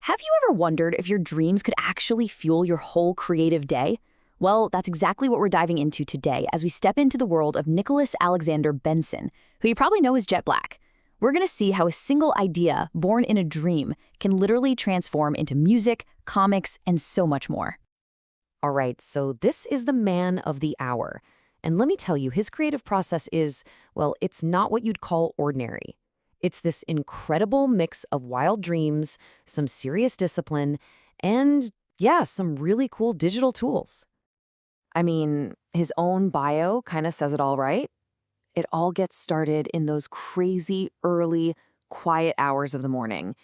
Have you ever wondered if your dreams could actually fuel your whole creative day? Well, that's exactly what we're diving into today as we step into the world of Nicholas Alexander Benson, who you probably know as Jet Black. We're going to see how a single idea born in a dream can literally transform into music, comics, and so much more. All right, so this is the man of the hour. And let me tell you, his creative process is, well, it's not what you'd call ordinary. It's this incredible mix of wild dreams, some serious discipline, and, yeah, some really cool digital tools. I mean, his own bio kind of says it all, right? It all gets started in those crazy, early, quiet hours of the morning.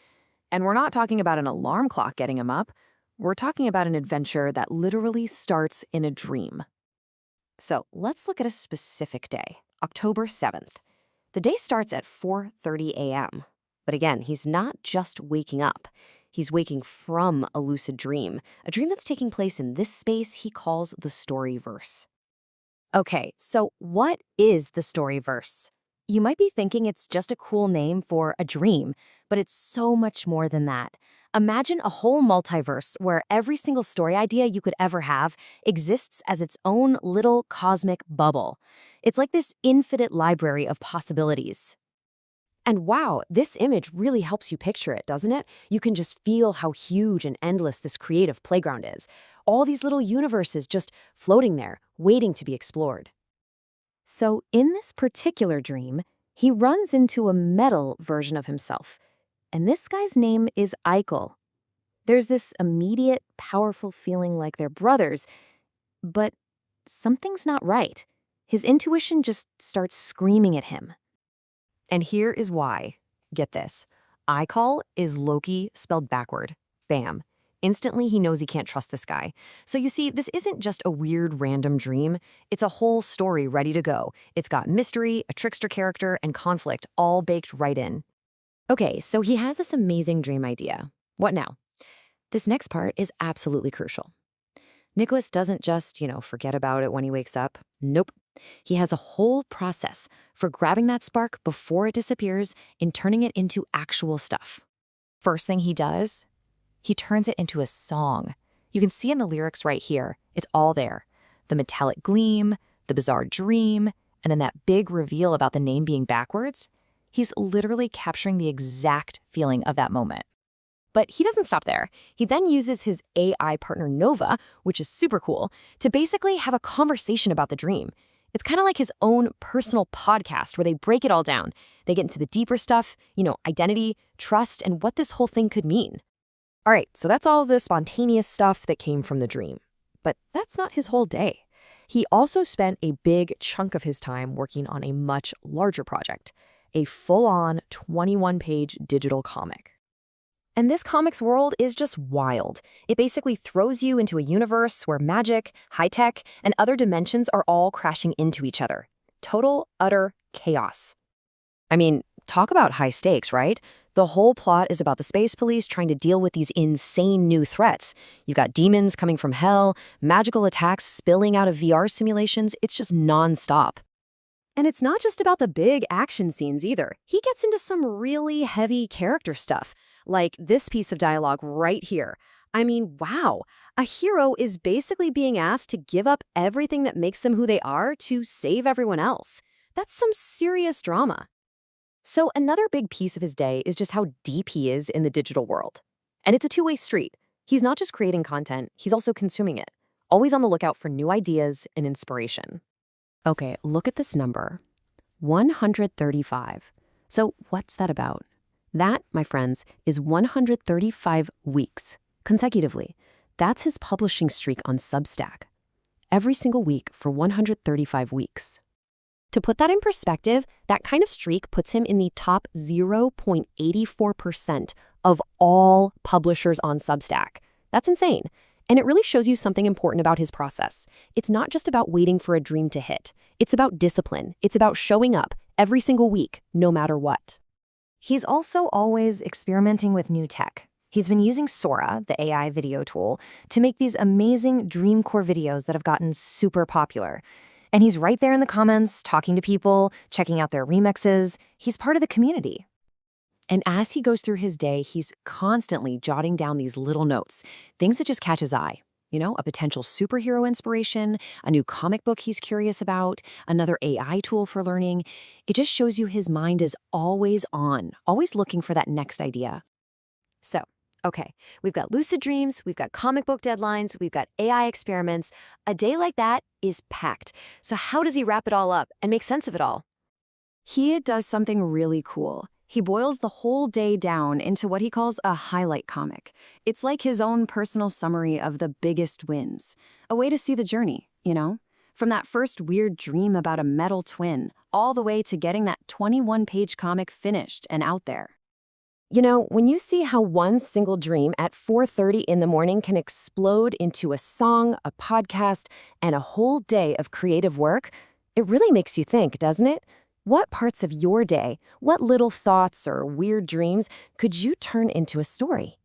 And we're not talking about an alarm clock getting him up. We're talking about an adventure that literally starts in a dream. So let's look at a specific day, October 7th. The day starts at 4:30 a.m. But again, he's not just waking up. He's waking from a lucid dream, a dream that's taking place in this space he calls the storyverse. Okay, so what is the storyverse? You might be thinking it's just a cool name for a dream, but it's so much more than that. Imagine a whole multiverse where every single story idea you could ever have exists as its own little cosmic bubble. It's like this infinite library of possibilities. And wow, this image really helps you picture it, doesn't it? You can just feel how huge and endless this creative playground is. All these little universes just floating there, waiting to be explored. So in this particular dream, he runs into a metal version of himself. And this guy's name is Eichel. There's this immediate, powerful feeling like they're brothers, but something's not right. His intuition just starts screaming at him. And here is why. Get this. Eichel is Loki spelled backward. Bam. Instantly, he knows he can't trust this guy. So you see, this isn't just a weird random dream. It's a whole story ready to go. It's got mystery, a trickster character, and conflict all baked right in. Okay, so he has this amazing dream idea. What now? This next part is absolutely crucial. Nicholas doesn't just, forget about it when he wakes up. Nope. He has a whole process for grabbing that spark before it disappears and turning it into actual stuff. First thing he does, he turns it into a song. You can see in the lyrics right here. It's all there. The metallic gleam, the bizarre dream, and then that big reveal about the name being backwards. He's literally capturing the exact feeling of that moment. But he doesn't stop there. He then uses his AI partner Nova, which is super cool, to basically have a conversation about the dream. It's kind of like his own personal podcast where they break it all down. They get into the deeper stuff, identity, trust, and what this whole thing could mean. All right, so that's all the spontaneous stuff that came from the dream. But that's not his whole day. He also spent a big chunk of his time working on a much larger project, a full-on 21-page digital comic. And this comics world is just wild. It basically throws you into a universe where magic, high-tech, and other dimensions are all crashing into each other. Total, utter chaos. I mean, talk about high stakes, right? The whole plot is about the space police trying to deal with these insane new threats. You got demons coming from hell, magical attacks spilling out of VR simulations. It's just nonstop. And it's not just about the big action scenes either. He gets into some really heavy character stuff, like this piece of dialogue right here. I mean, wow. A hero is basically being asked to give up everything that makes them who they are to save everyone else. That's some serious drama. So another big piece of his day is just how deep he is in the digital world. And it's a two-way street. He's not just creating content, he's also consuming it, always on the lookout for new ideas and inspiration. Okay, look at this number, 135. So what's that about? That, my friends, is 135 weeks consecutively. That's his publishing streak on Substack. Every single week for 135 weeks. To put that in perspective, that kind of streak puts him in the top 0.84% of all publishers on Substack. That's insane. And it really shows you something important about his process. It's not just about waiting for a dream to hit. It's about discipline. It's about showing up every single week, no matter what. He's also always experimenting with new tech. He's been using Sora, the AI video tool, to make these amazing Dreamcore videos that have gotten super popular. And he's right there in the comments, talking to people, checking out their remixes. He's part of the community. And as he goes through his day, he's constantly jotting down these little notes, things that just catch his eye. A potential superhero inspiration, a new comic book he's curious about, another AI tool for learning. It just shows you his mind is always on, always looking for that next idea. So, okay, we've got lucid dreams, we've got comic book deadlines, we've got AI experiments. A day like that is packed. So how does he wrap it all up and make sense of it all? He does something really cool. He boils the whole day down into what he calls a highlight comic. It's like his own personal summary of the biggest wins. A way to see the journey, From that first weird dream about a metal twin, all the way to getting that 21-page comic finished and out there. When you see how one single dream at 4:30 in the morning can explode into a song, a podcast, and a whole day of creative work, it really makes you think, doesn't it? What parts of your day, what little thoughts or weird dreams could you turn into a story?